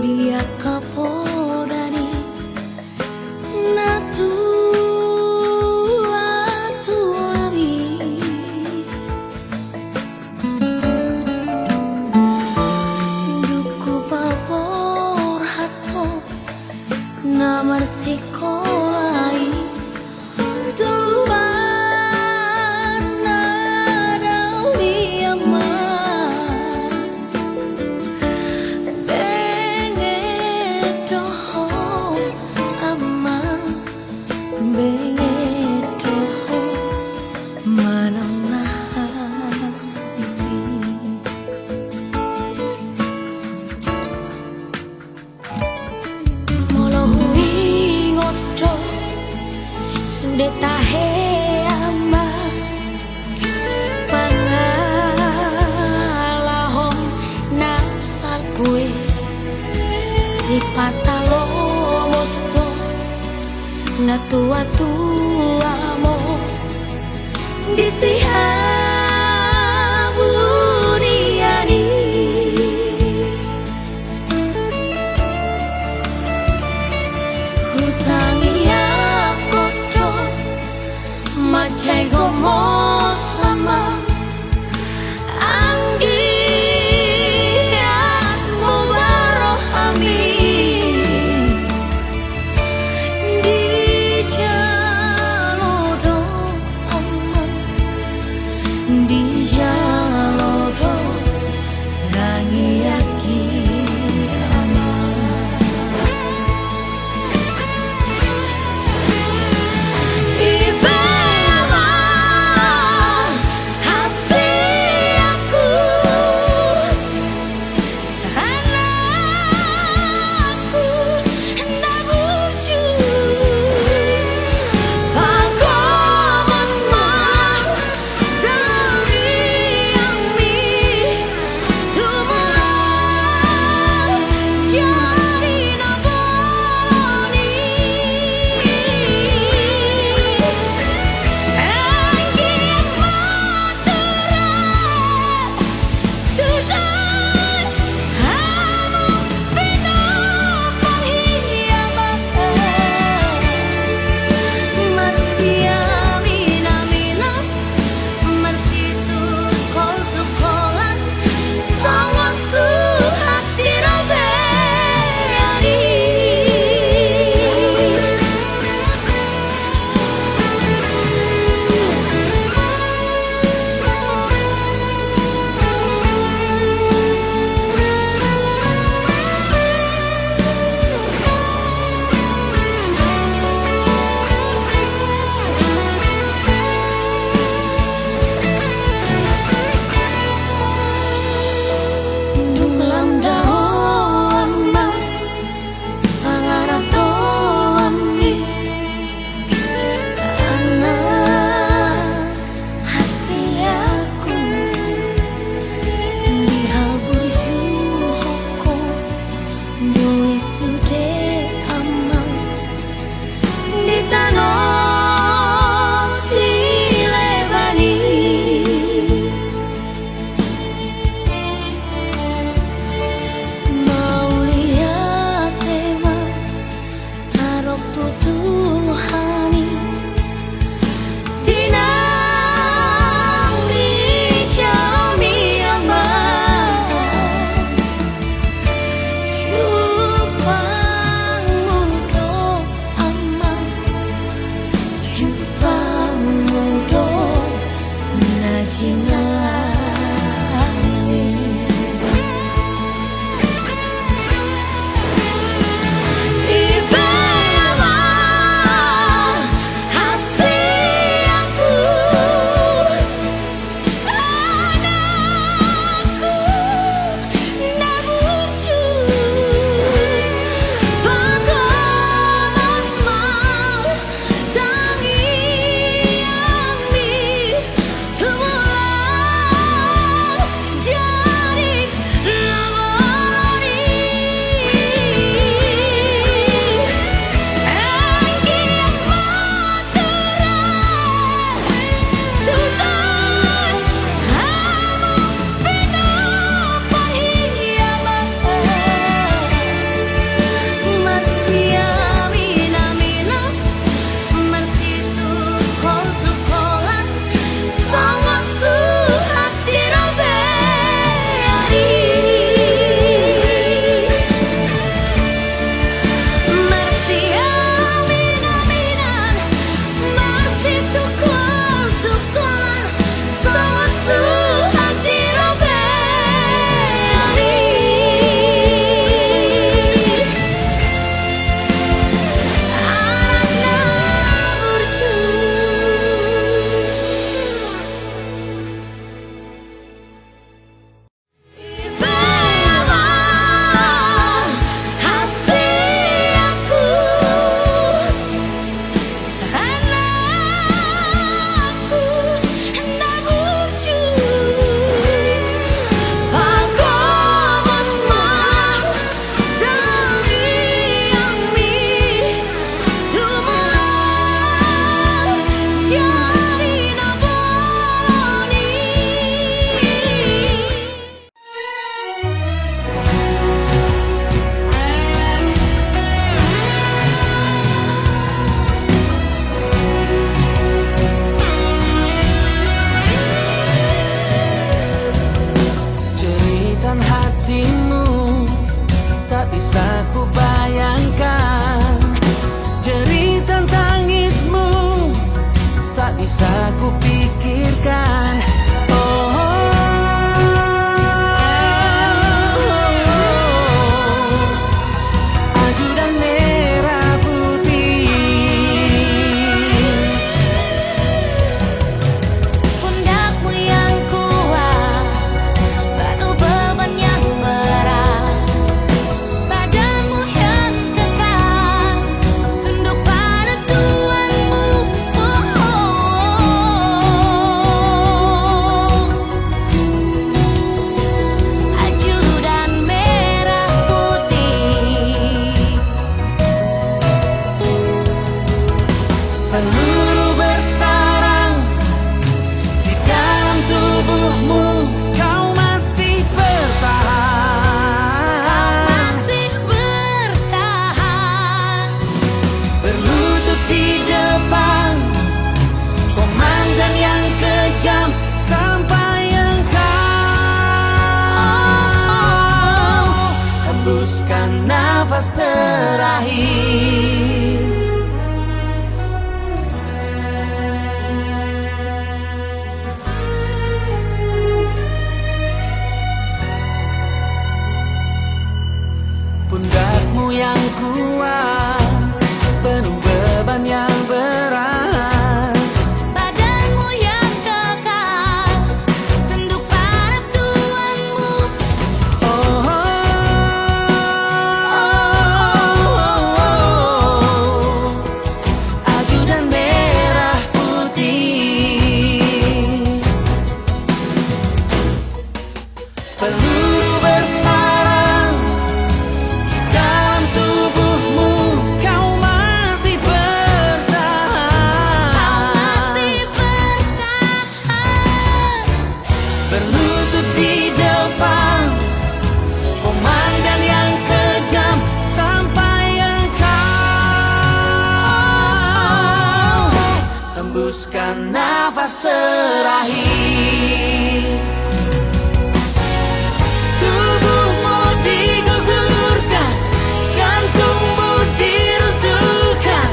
dia kapodani na tua tuami duku babor hato na marsikolai duluan na dawi ama bengedoho ama bengedoho mananasi molohui ngodo sudah tahe ama pangalahong naksal kue si patalo mosto na tua mo disihabu diani hutangi akodo macai gomo sama anggiatmu barohami di jalodo aman hembuskan nafas terakhir. Pundakmu yang kuat, penuh beban yang berat. Badanmu yang kekal, tunduk pada Tuhanmu. Oh, oh, oh, oh. Ajudan merah putih, peluru bersarang di dalam tubuhmu. Kau masih bertahan, Masih bertahan, berlutut di depan komandan yang kejam sampai engkau hembuskan nafas terakhir. Tubuhmu digugurkan, jantungmu diruntuhkan,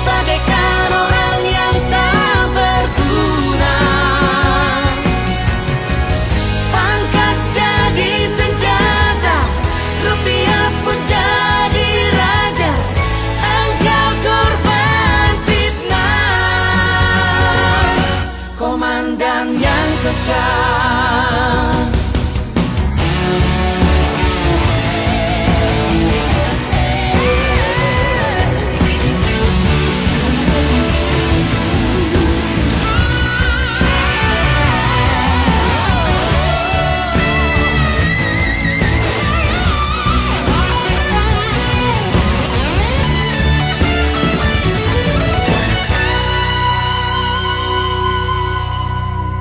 bagaikan orang yang tak berguna. Pangkat jadi senjata, rupiah pun jadi raja. Engkau korban fitnah, komandan yang kejam.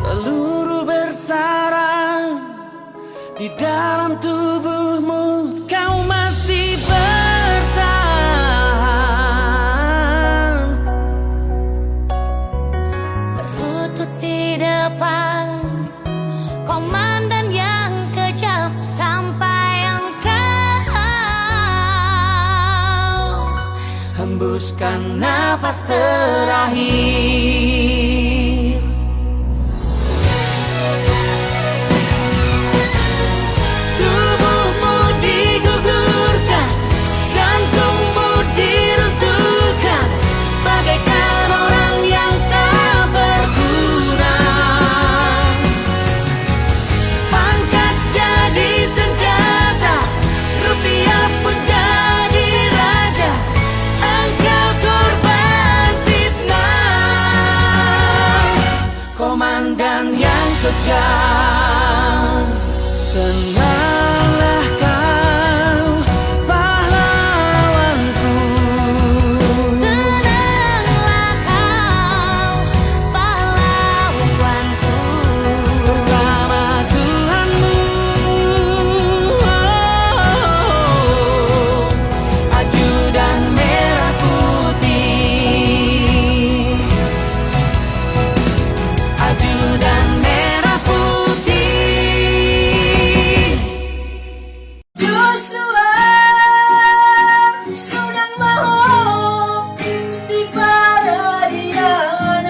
Peluru bersarang di dalam tubuhmu. Kau masih bertahan, berlutut di depan komandan yang kejam sampai engkau hembuskan nafas terakhir. Tubuhmu digugurkan, jantungmu diruntuhkan, bagaikan orang yang tak berguna. Pangkat jadi senjata, rupiah pun jadi raja. Engkau korban fitnah, komandan yang kejam. Tenanglah kau, pahlawanku. Tenanglah kau, pahlawanku. Bersama Tuhanmu, ajudan merah putih, ajudan merah putih. Joshua sedang mau di paradian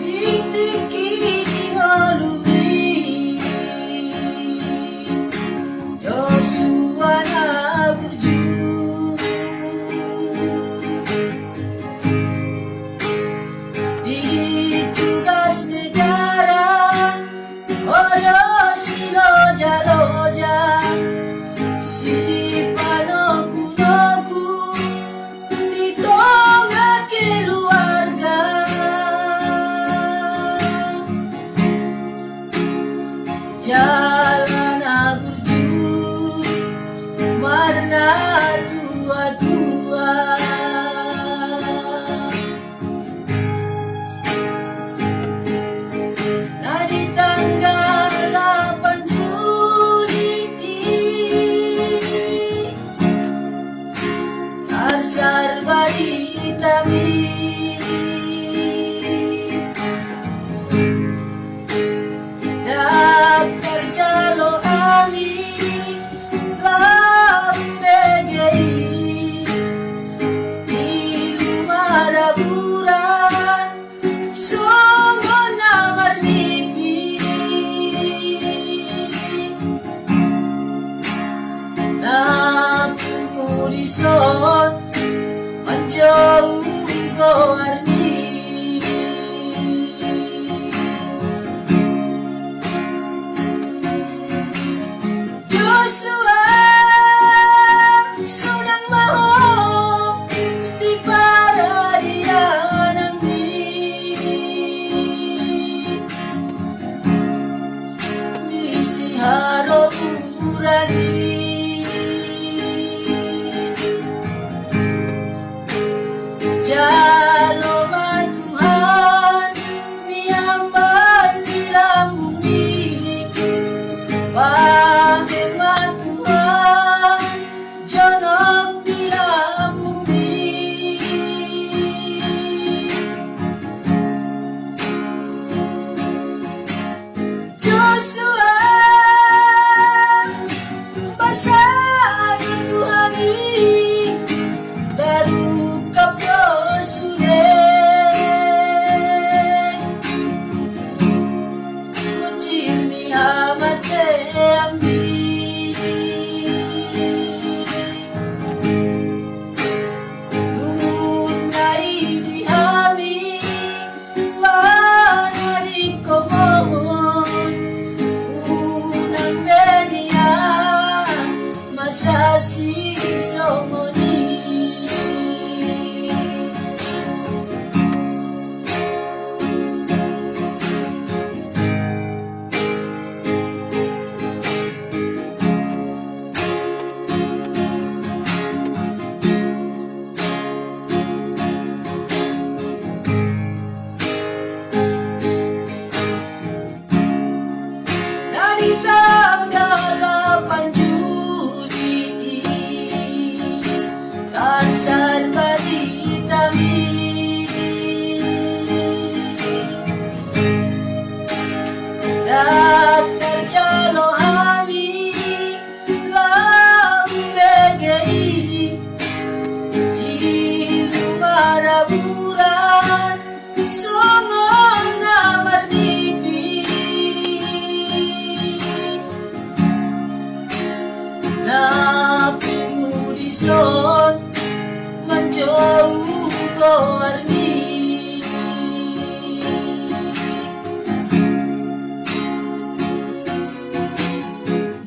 Itiki halumi Joshua na burju ditugas negara oleh si loja-loja si panoku-noku di tengah keluarga jalan aburju warna tua-tua. Nah di tanggal 8 Juli Arsar Baritami, 8 Joshua Basari Tuhani Terukap Yosure Kucirni hamate ambi Mungunai di ami Wanari komon Unang benia Masasi songoni Dari tanggal 8 Juli Tansar Baritami Daftar calon ami Lam PGI Ilu maraburan Songong namar dipi Napimu di son menjauh warni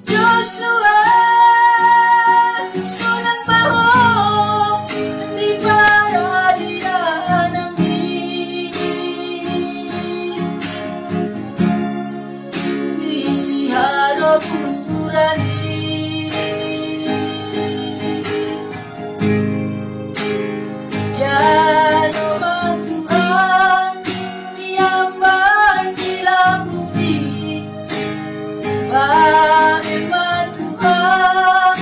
Joshua Sunan Baho di paradian di Siharo Purani Jalo Tuhan Niamban di lambung di Bae Tuhan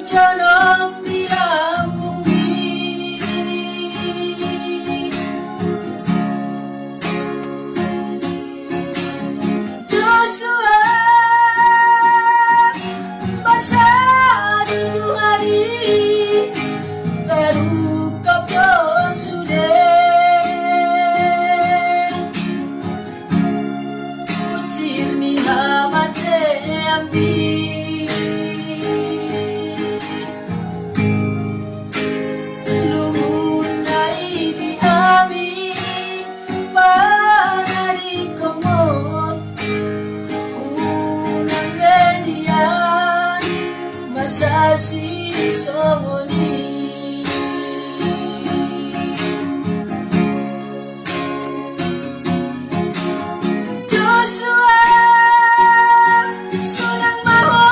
Jonom di lambung di Joshua Basari Tuhani Terukap Yosude Kucirni hamate ambi Lumunai di ami Panari komon Unang benian Masasi songoni Joshua Sunan Baho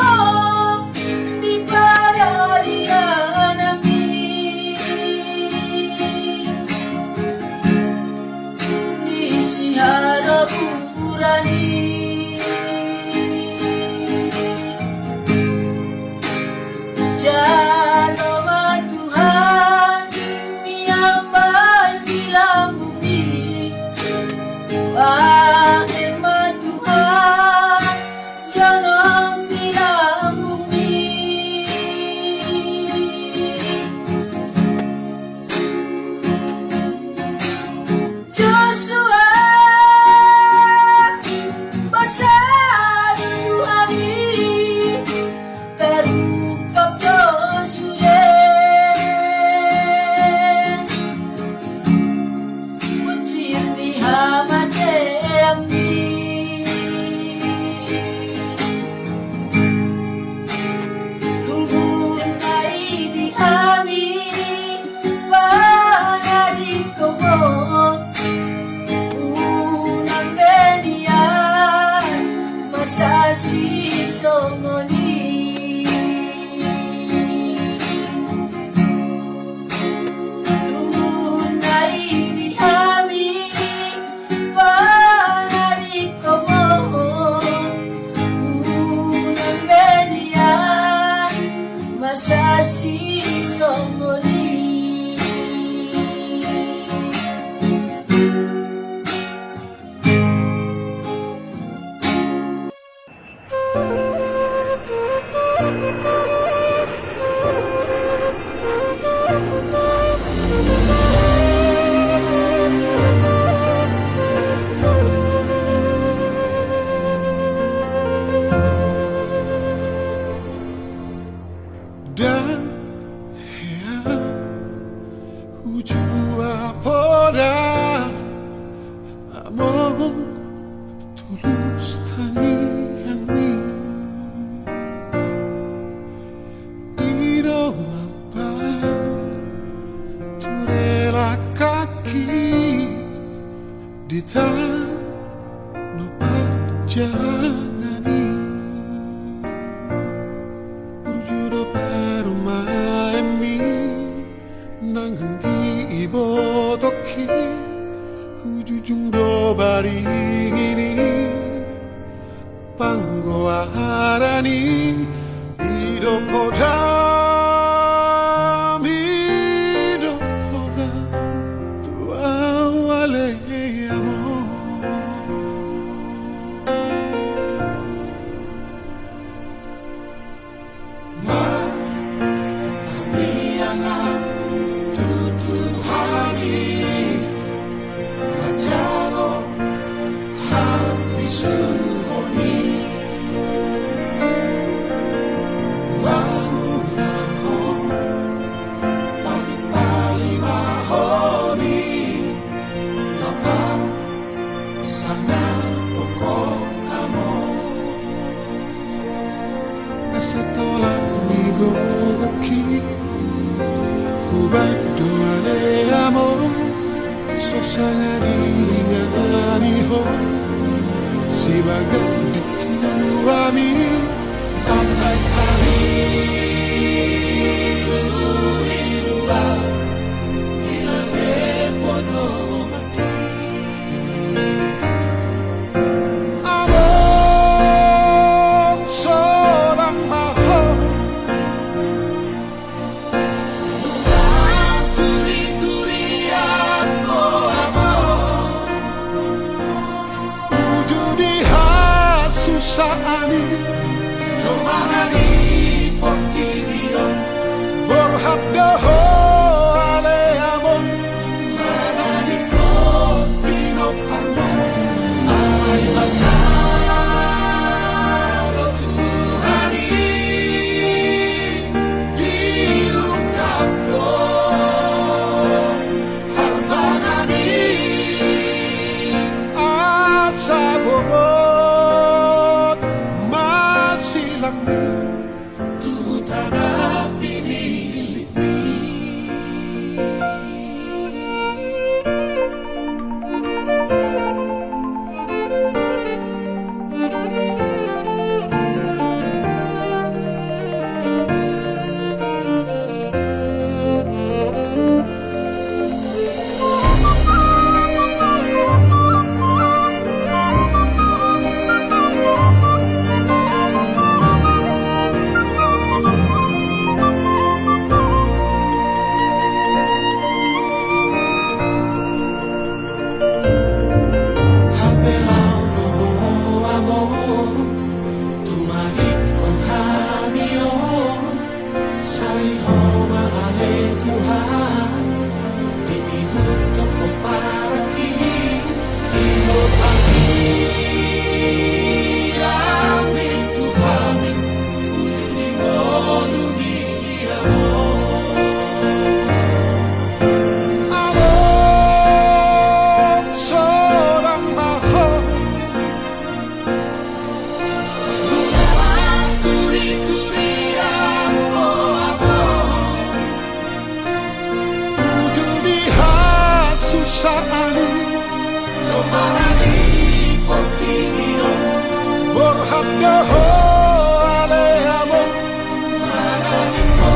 di paradian ami di Siharo Purani Jalo Tuhan Miamban di lambung di Bae Tuhan Jonom di lambung di Joshua Dan ya ujua poda among tulus tani yang ni iro mampai turela kaki di tanah jalani Urjuro paru maemi nanghangi ibo toki ujujung do baringini panggo arani ido podam ido podam tua wale amor Setola migo goki Ubay doale amo Sosangani ngani ho Si bagai dituami Amai kami Luhidua Ilange podo mati Among seorang mahal Nungang turi-turi aku amor Ujudi hasusani Jomarani portinion Borhaddaho ale amor Manani ko pinoparmo Ay pasado Tuhani diungkapno Harbangani asa bogot masih langi Tutana pinilit Borhaddaho ale amor Manani ko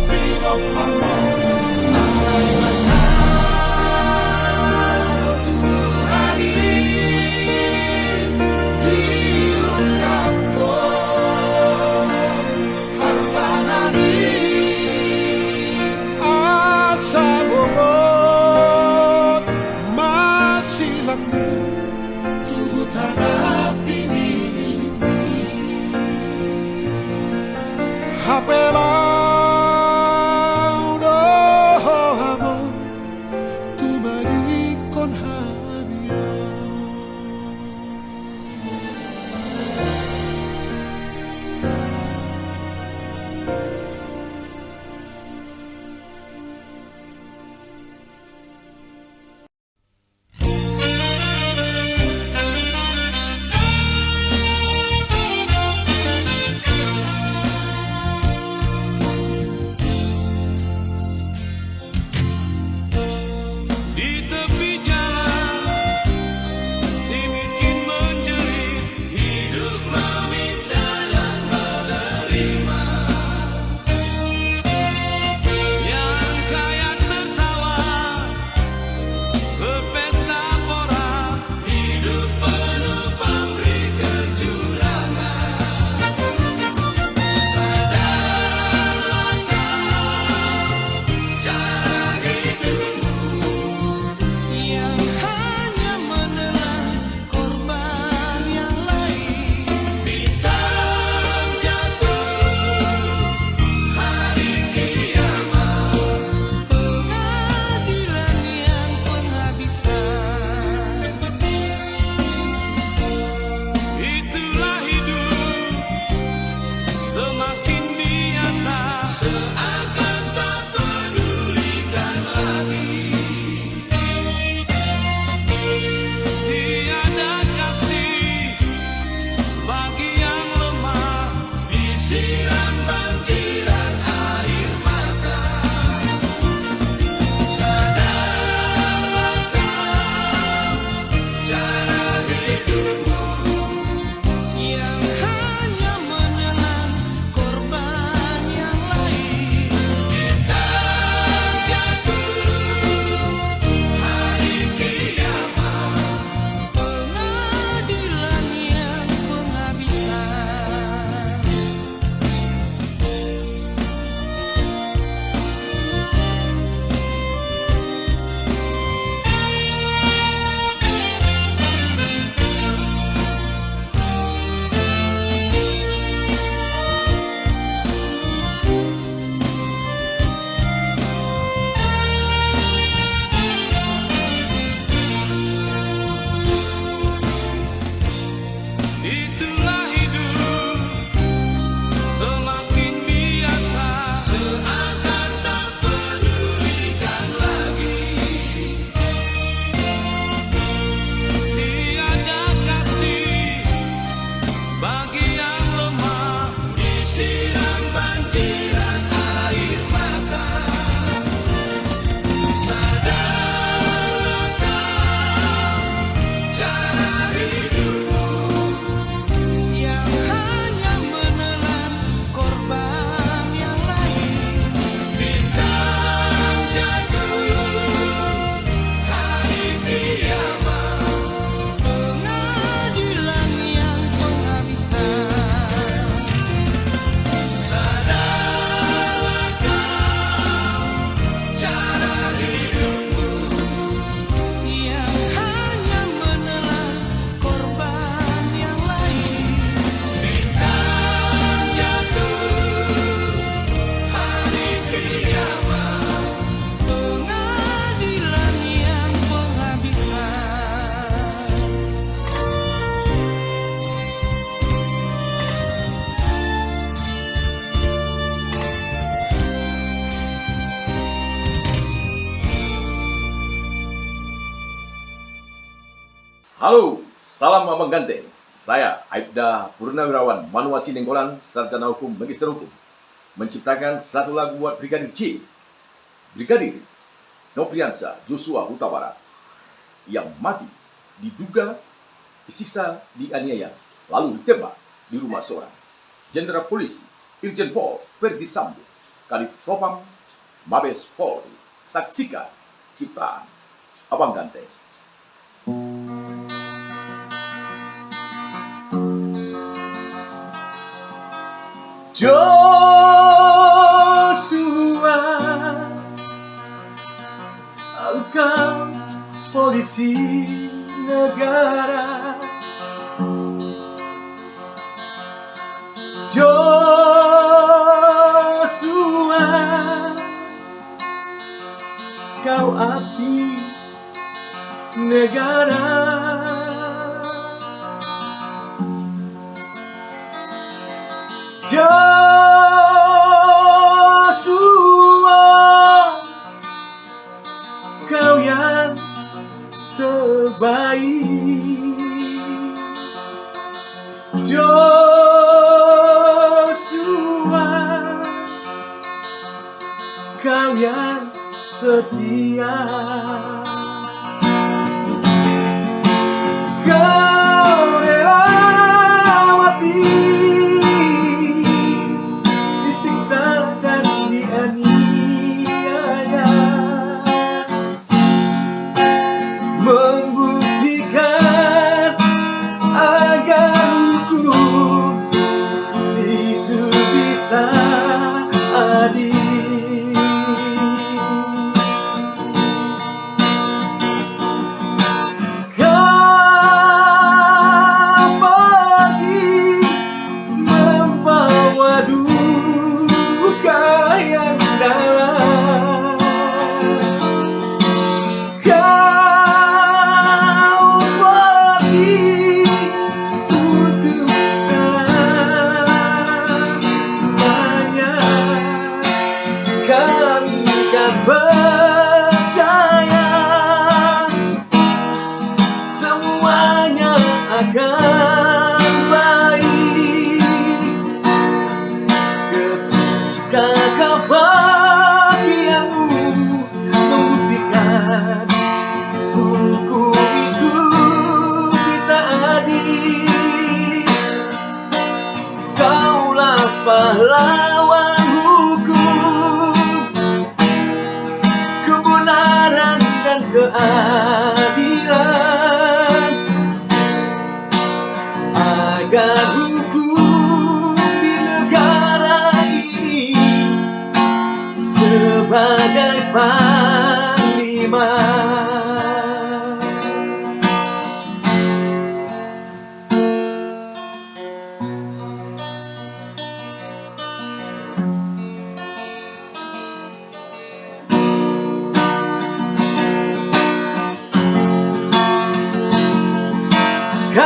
pinoparmo Ay masado Tuhani diungkapno Harbangani asa bogot masih langi Tutana pinilit itulah hidup semakin biasa. Seakan tak pedulikan lagi, tiada kasih bagi yang lemah. Disiram banjiran air mata. Sadarlah kau cara hidupmu yang hanya menelan korban yang lain. Bintang jatuh, hari kiamat, pengadilan yang penghabisan. Sadarlah kau cara hidupmu yang hanya menelan korban yang lain. Bintang jatuh, hari kiamat, pengadilan yang penghabisan. Halo, salam Abang Ganteng. Saya Aibda Purnawirawan Manuasi Nenggolan, sarjana hukum, magister hukum, menciptakan satu lagu buat Brigadir J, Brigadir Nofriansah Joshua Huta Barat, yang mati diduga disiksa, dianiaya, lalu ditembak di rumah seorang Jenderal Polisi Irjen Pol Verdi Sambo, Kadifropam Mabes Polri. Saksikan ciptaan Abang Ganteng. Joshua, engkau polisi negara. Joshua, kau abdi negara. Joshua, kau yang terbaik. Joshua, kau yang setia. Kau rela mati, disiksa dan dianiaya, membuktikan agar hukum itu bisa adil. Kau pergi membawa duka yang dalam. Kau pergi untuk selamanya. Kami kan percaya semuanya akan baik ketika kau bahagiamu membuktikan hukum itu bisa adil. Kaulah pahlawan hukum, kebenaran dan keadilan, agar hukum di negara ini sebagai panglima. Kau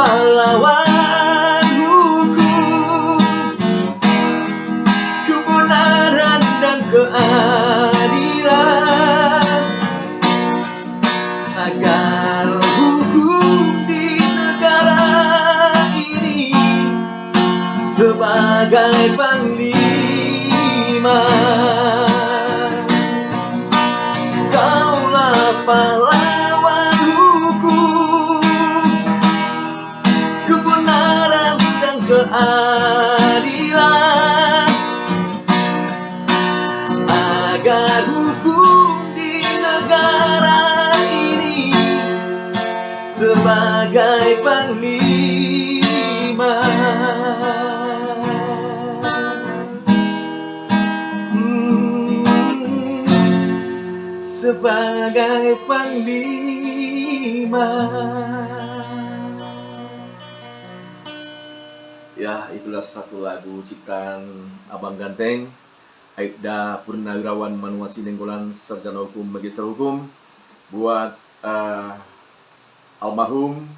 pahlawan hukum, kebenaran dan keadilan, agar hukum di negara ini sebagai panglima. Kaulah pahlawan hukum, kebenaran dan keadilan, agar hukum di negara ini sebagai panglima. Sebagai panglima. Ya, itulah satu lagu ciptaan Abang Ganteng, Aibda Purnawirawan Manuasi Nenggolan, Sarjana Hukum, Magister Hukum, buat almarhum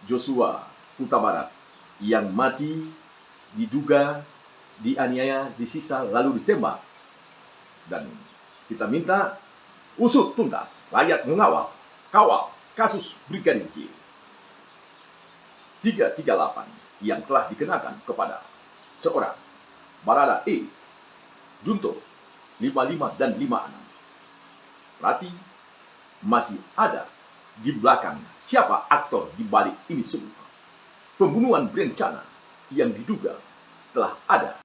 Joshua Huta Barat yang mati diduga dianiaya, disisa lalu ditembak. Dan kita minta usut tuntas, layak kawal kasus Brigadir J 338 yang telah dikenakan kepada seorang Barada E, Junto 55 dan 56. Berarti masih ada di belakang siapa aktor di balik ini semua. Pembunuhan berencana yang diduga telah ada